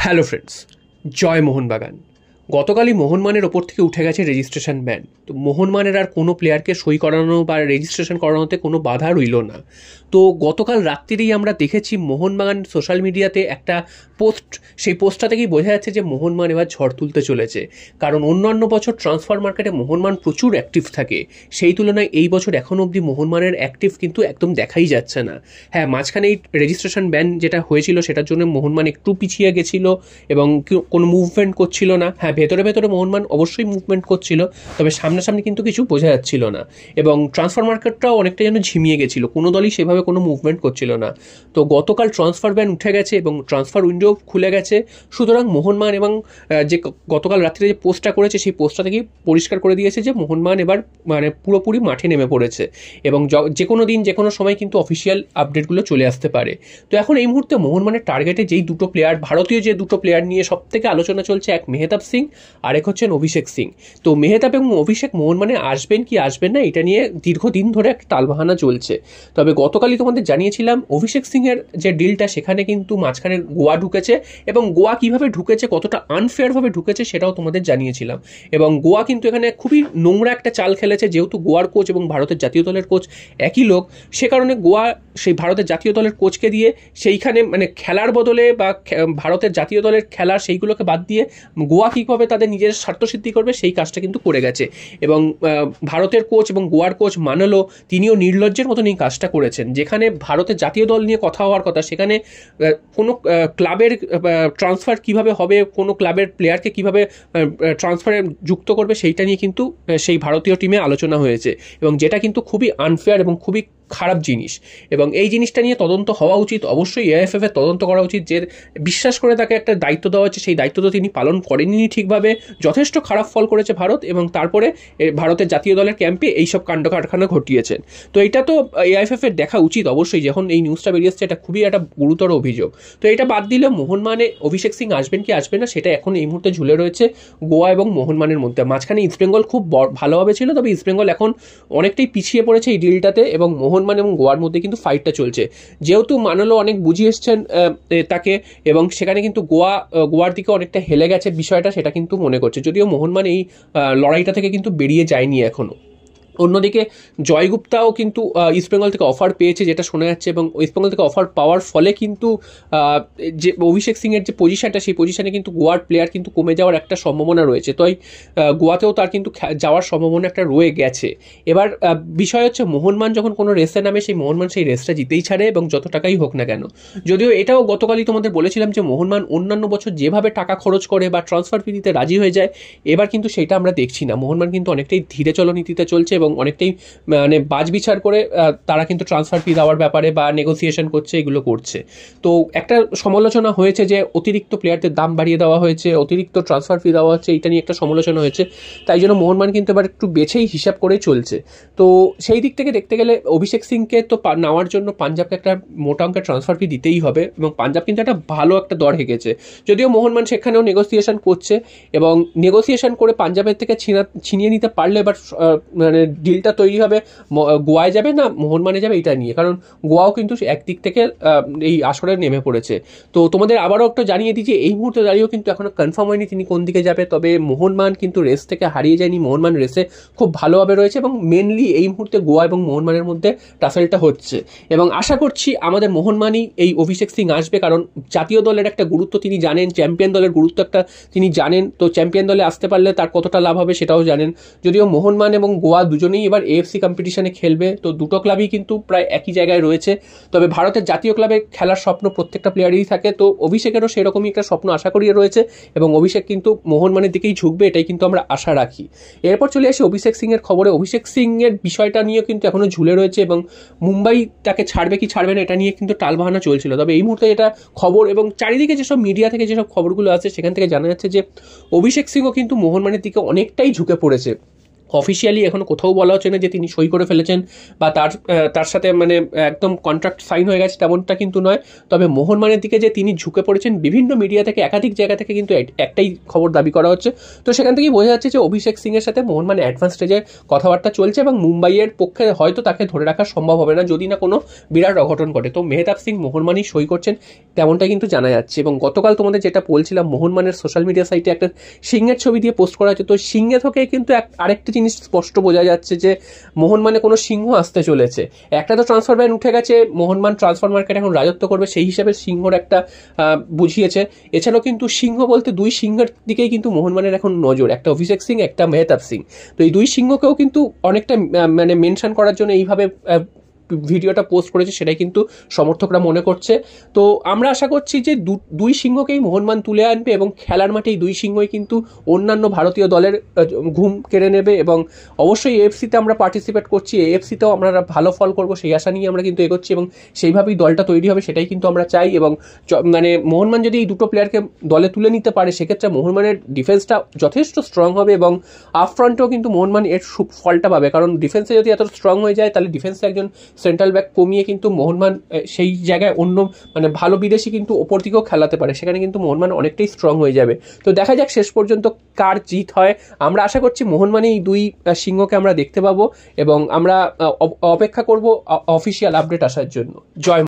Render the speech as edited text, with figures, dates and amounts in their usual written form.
Hello friends, জয় মোহনবাগান। গতকালই মোহনবাগানের ওপর থেকে উঠে গেছে রেজিস্ট্রেশন ব্যান। তো মোহনবাগানের আর কোনো প্লেয়ারকে সই করানো বা রেজিস্ট্রেশন করানোতে কোনো বাধা রইল না। তো গতকাল রাত্রিরেই আমরা দেখেছি মোহনবাগান সোশ্যাল মিডিয়াতে একটা পোস্ট, সেই পোস্টটা থেকেই বোঝা যাচ্ছে যে মোহনবাগান এবার ঝড় তুলতে চলেছে। কারণ অন্যান্য বছর ট্রান্সফার মার্কেটে মোহনবাগান প্রচুর অ্যাক্টিভ থাকে, সেই তুলনায় এই বছর এখনও অবধি মোহনবাগানের অ্যাক্টিভ কিন্তু একদম দেখাই যাচ্ছে না। হ্যাঁ, মাঝখানে এই রেজিস্ট্রেশন ব্যান যেটা হয়েছিল সেটার জন্য মোহনবাগান একটু পিছিয়ে গেছিলো এবং কোনো মুভমেন্ট করছিল না। হ্যাঁ, ভেতরে ভেতরে মোহনবাগান অবশ্যই মুভমেন্ট করছিল, তবে সামনাসামনি কিন্তু কিছু বোঝা যাচ্ছিল না এবং ট্রান্সফার মার্কেটটাও অনেকটা যেন ঝিমিয়ে গেছিলো, কোনো দলই সেভাবে কোনো মুভমেন্ট করছিল না। তো গতকাল ট্রান্সফার ব্যান উঠে গেছে এবং ট্রান্সফার উইন্ডো খুলে গেছে। সুতরাং মোহনবাগান এবং যে গতকাল রাত্রে যে পোস্টটা করেছে সেই পোস্টটা থেকেই পরিষ্কার করে দিয়েছে যে মোহনবাগান এবার পুরোপুরি মাঠে নেমে পড়েছে এবং যে কোনো দিন যে কোনো সময় কিন্তু অফিসিয়াল আপডেটগুলো চলে আসতে পারে। তো এখন এই মুহূর্তে মোহনবাগানের টার্গেটে যেই দুটো প্লেয়ার, ভারতীয় যে দুটো প্লেয়ার নিয়ে সব থেকে আলোচনা চলছে, এক মেহতাব সিং আর এক হচ্ছেন অভিষেক সিং। তো মেহতাব এবং অভিষেক মোহনবাগানে আসবেন কি আসবেন না এটা নিয়ে দীর্ঘদিন ধরে একটা টালবাহানা চলছে। তবে গতকালই তোমাদের জানিয়েছিলাম অভিষেক সিংয়ের যে ডিলটা, সেখানে কিন্তু মাঝখানে গোয়া ঢুকেছে এবং গোয়া কিভাবে ঢুকেছে, কতটা আনফেয়ারভাবে ঢুকেছে সেটাও তোমাদের জানিয়েছিলাম। এবং গোয়া কিন্তু এখানে খুবই নোংরা একটা চাল খেলেছে, যেহেতু গোয়ার কোচ এবং ভারতের জাতীয় দলের কোচ একই লোক, সে কারণে গোয়া সেই ভারতের জাতীয় দলের কোচকে দিয়ে সেইখানে খেলার বদলে বা ভারতের জাতীয় দলের খেলার সেইগুলোকে বাদ দিয়ে গোয়া কীভাবে তাদের নিজের স্বার্থসিদ্ধি করবে সেই কাজটা কিন্তু করে গেছে। এবং ভারতের কোচ এবং গোয়ার কোচ মানলো, তিনিও নির্লজ্জের মতন এই কাজটা করেছেন। যেখানে ভারতের জাতীয় দল নিয়ে কথা হওয়ার কথা, সেখানে কোনো ক্লাবের ট্রান্সফার কিভাবে হবে, কোনো ক্লাবের প্লেয়ারকে কিভাবে ট্রান্সফারে যুক্ত করবে সেইটা নিয়ে কিন্তু সেই ভারতীয় টিমে আলোচনা হয়েছে এবং যেটা কিন্তু খুবই আনফেয়ার এবং খুবই খারাপ জিনিস। এবং এই জিনিসটা নিয়ে তদন্ত হওয়া উচিত, অবশ্যই এআইএফএফ এর তদন্ত করা উচিত। যে বিশ্বাস করে তাকে একটা দায়িত্ব দেওয়া হচ্ছে, সেই দায়িত্ব তো তিনি পালন করেননি ঠিকভাবে, যথেষ্ট খারাপ ফল করেছে ভারত এবং তারপরে ভারতের জাতীয় দলের ক্যাম্পে এইসব কাণ্ড কারখানা ঘটিয়েছেন। তো এটা তো এআইএফএফ এর দেখা উচিত অবশ্যই, যখন এই নিউজটা বেরিয়েছে এটা খুবই একটা গুরুতর অভিযোগ। তো এটা বাদ দিলে মোহনবাগানে অভিষেক সিং আসবেন কি আসবেন না সেটা এখন এই মুহূর্তে ঝুলে রয়েছে গোয়া এবং মোহনবাগানের মধ্যে। মাঝখানে ইস্টবেঙ্গল খুব ভালোভাবে ছিল, তবে ইস্টবেঙ্গল এখন অনেকটাই পিছিয়ে পড়েছে এই ডিলটাতে এবং মোহনবাগান এবং গোয়ার মধ্যে কিন্তু ফাইটটা চলছে। যেহেতু মানলো অনেক বুঝিয়ে এসছেন তাকে এবং সেখানে কিন্তু গোয়ার দিকে অনেকটা হেলে গেছে বিষয়টা, সেটা কিন্তু মনে করছে, যদিও মোহনবাগান এই লড়াইটা থেকে কিন্তু বেরিয়ে যায়নি এখনও। অন্যদিকে জয়গুপ্তাও কিন্তু ইস্টবেঙ্গল থেকে অফার পেয়েছে যেটা শোনা যাচ্ছে, এবং ইস্টবেঙ্গল থেকে অফার পাওয়ার ফলে কিন্তু যে অভিষেক সিংয়ের যে পজিশনটা, সেই পজিশনে কিন্তু গোয়ার প্লেয়ার কিন্তু কমে যাওয়ার একটা সম্ভাবনা রয়েছে। তাই গোয়াতেও তার কিন্তু যাওয়ার সম্ভাবনা একটা রয়ে গেছে। এবার বিষয় হচ্ছে মোহনবাগান যখন কোনো রেসে নামে, সেই মোহনবাগান সেই রেসটা জিতেই ছাড়ে এবং যত টাকাই হোক না কেন। যদিও এটাও গতকালই তোমাদের বলেছিলাম যে মোহনবাগান অন্যান্য বছর যেভাবে টাকা খরচ করে বা ট্রান্সফার ফি দিতে রাজি হয়ে যায়, এবার কিন্তু সেটা আমরা দেখছি না। মোহনবাগান কিন্তু অনেকটাই ধীরে চলনীতিতে চলছে এবং অনেকটাই বাজ বিচার করে তারা কিন্তু ট্রান্সফার ফি দেওয়ার ব্যাপারে বা নেগোসিয়েশন করছে, এগুলো করছে। তো একটা সমালোচনা হয়েছে যে অতিরিক্ত প্লেয়ারদের দাম বাড়িয়ে দেওয়া হয়েছে, অতিরিক্ত ট্রান্সফার ফি দেওয়া হচ্ছে, এটা নিয়ে একটা সমালোচনা হয়েছে। তাই জন্য মোহনবাগান কিন্তু এবার একটু বেছেই হিসাব করে চলছে। তো সেই দিক থেকে দেখতে গেলে অভিষেক সিংকে তো নেওয়ার জন্য পাঞ্জাবকে একটা মোটা অঙ্কের ট্রান্সফার ফি দিতেই হবে এবং পাঞ্জাব কিন্তু একটা ভালো একটা দর হেগেছে। যদিও মোহনবাগান সেখানেও নেগোসিয়েশন করছে এবং নেগোসিয়েশন করে পাঞ্জাবের থেকে ছিনিয়ে নিতে পারলে এবার ডিলটা তৈরি হবে, গোয়ায় যাবে না মোহনবাগানে যাবে এটা নিয়ে। কারণ গোয়াও কিন্তু একদিক থেকে এই আসরে নেমে পড়েছে। তো তোমাদের আবারও একটু জানিয়ে দিই যে এই মুহূর্তে দাঁড়িয়েও কিন্তু এখনো কনফার্ম হয়নি তিনি কোন দিকে যাবে। তবে মোহনবাগান কিন্তু রেস থেকে হারিয়ে যায়নি, মোহনবাগান রেসে খুব ভালোভাবে রয়েছে এবং মেনলি এই মুহূর্তে গোয়া এবং মোহনবাগানের মধ্যে টাসেলটা হচ্ছে এবং আশা করছি আমাদের মোহনবাগানই এই অভিষেক সিং আসবে। কারণ জাতীয় দলের একটা গুরুত্ব তিনি জানেন, চ্যাম্পিয়ন দলের গুরুত্ব একটা তিনি জানেন। তো চ্যাম্পিয়ন দলে আসতে পারলে তার কতটা লাভ হবে সেটাও জানেন। যদিও মোহনবাগান এবং গোয়া দুজনেই এবার এএফসি কম্পিটিশনে খেলবে, তো দুটো ক্লাবই কিন্তু প্রায় একই জায়গায় রয়েছে। তবে ভারতের জাতীয় ক্লাবে খেলার স্বপ্ন প্রত্যেকটা প্লেয়ারেরই থাকে, তো অভিষেকেরও সেরকমই একটা স্বপ্ন আশা করিয়ে রয়েছে এবং অভিষেক কিন্তু মোহনবাগানের দিকেই ঝুঁকবে, এটাই কিন্তু আমরা আশা রাখি। এরপর চলে আসি অভিষেক সিংয়ের খবরে। অভিষেক সিংয়ের বিষয়টা নিয়ে কিন্তু এখনও ঝুলে রয়েছে এবং মুম্বাই তাকে ছাড়বে কি ছাড়বে না এটা নিয়ে কিন্তু টালবাহানা চলছিল। তবে এই মুহূর্তে এটা খবর এবং চারিদিকে যেসব মিডিয়া থেকে যেসব খবরগুলো আছে সেখান থেকে জানা যাচ্ছে যে অভিষেক সিংও কিন্তু মোহনবাগানের দিকে অনেকটাই ঝুঁকে পড়েছে। অফিসিয়ালি এখনো কোথাও বলা হচ্ছে না যে তিনি সই করে ফেলেছেন বা তার সাথে মানে একদম কন্ট্রাক্ট সাইন হয়ে গেছে, তেমনটা কিন্তু নয়। তবে মোহনবাগানের দিকে যে তিনি ঝুঁকে পড়েছেন, বিভিন্ন মিডিয়া থেকে একাধিক জায়গা থেকে কিন্তু একটাই খবর দাবি করা হচ্ছে। তো সেখান থেকেই বোঝা যাচ্ছে যে অভিষেক সিংয়ের সাথে মোহনবাগান অ্যাডভান্স স্টেজে কথাবার্তা চলছে এবং মুম্বাইয়ের পক্ষে হয়তো তাকে ধরে রাখা সম্ভব হবে না যদি না কোনো বিরাট অঘটন ঘটে। তো মেহতাব সিং মোহনবাগানই সই করছেন তেমনটা কিন্তু জানা যাচ্ছে। এবং গতকাল তোমাদের যেটা বলছিলাম, মোহনবাগানের সোশ্যাল মিডিয়া সাইটে একটা সিংহের ছবি দিয়ে পোস্ট করা হচ্ছে। তো সিংহে থেকে কিন্তু আরেকটা জিনিস স্পষ্ট বোঝা যাচ্ছে যে মোহনবাগানে কোনো সিংহ আসতে চলেছে। একটা তো ট্রান্সফার ব্যান উঠে গেছে, মোহনবাগান ট্রান্সফার মার্কেট এখন রাজত্ব করবে, সেই হিসাবে সিংহর একটা বুঝিয়েছে। এছাড়াও কিন্তু সিংহ বলতে দুই সিংহের দিকেই কিন্তু মোহনবাগানের এখন নজর, একটা অভিষেক সিং, একটা মেহতাব সিং। তো এই দুই সিংহকেও কিন্তু অনেকটা মানে মেনশন করার জন্য এইভাবে ভিডিওটা পোস্ট করেছে, সেটাই কিন্তু সমর্থকরা মনে করছে। তো আমরা আশা করছি যে দুই সিংহকেই মোহনবাগান তুলে আনবে এবং খেলার মাঠে এই দুই সিংহই কিন্তু অন্যান্য ভারতীয় দলের ঘুম কেড়ে নেবে। এবং অবশ্যই এএফসিতে আমরা পার্টিসিপেট করছি, এএফসিতেও আমরা ভালো ফল করব সেই আশা নিয়ে আমরা কিন্তু এগোচ্ছি এবং সেইভাবেই দলটা তৈরি হবে, সেটাই কিন্তু আমরা চাই। এবং মানে মোহনবাগান যদি এই দুটো প্লেয়ারকে দলে তুলে নিতে পারে, সেক্ষেত্রে মোহনবাগানের ডিফেন্সটা যথেষ্ট স্ট্রং হবে এবং আপ ফ্রন্টেও কিন্তু মোহনবাগান এর ফলটা পাবে। কারণ ডিফেন্সে যদি এত স্ট্রং হয়ে যায়, তাহলে ডিফেন্সে একজন সেন্ট্রাল ব্যাক কমিয়ে কিন্তু মোহনবাগান সেই জায়গায় অন্য মানে ভালো বিদেশি কিন্তু ওপর দিকেও খেলাতে পারে, সেখানে কিন্তু মোহনবাগান অনেকটাই স্ট্রং হয়ে যাবে। তো দেখা যাক শেষ পর্যন্ত কার জিত হয়। আমরা আশা করছি মোহনবাগানে এই দুই সিংহকে আমরা দেখতে পাবো এবং আমরা অপেক্ষা করব অফিসিয়াল আপডেট আসার জন্য। জয়।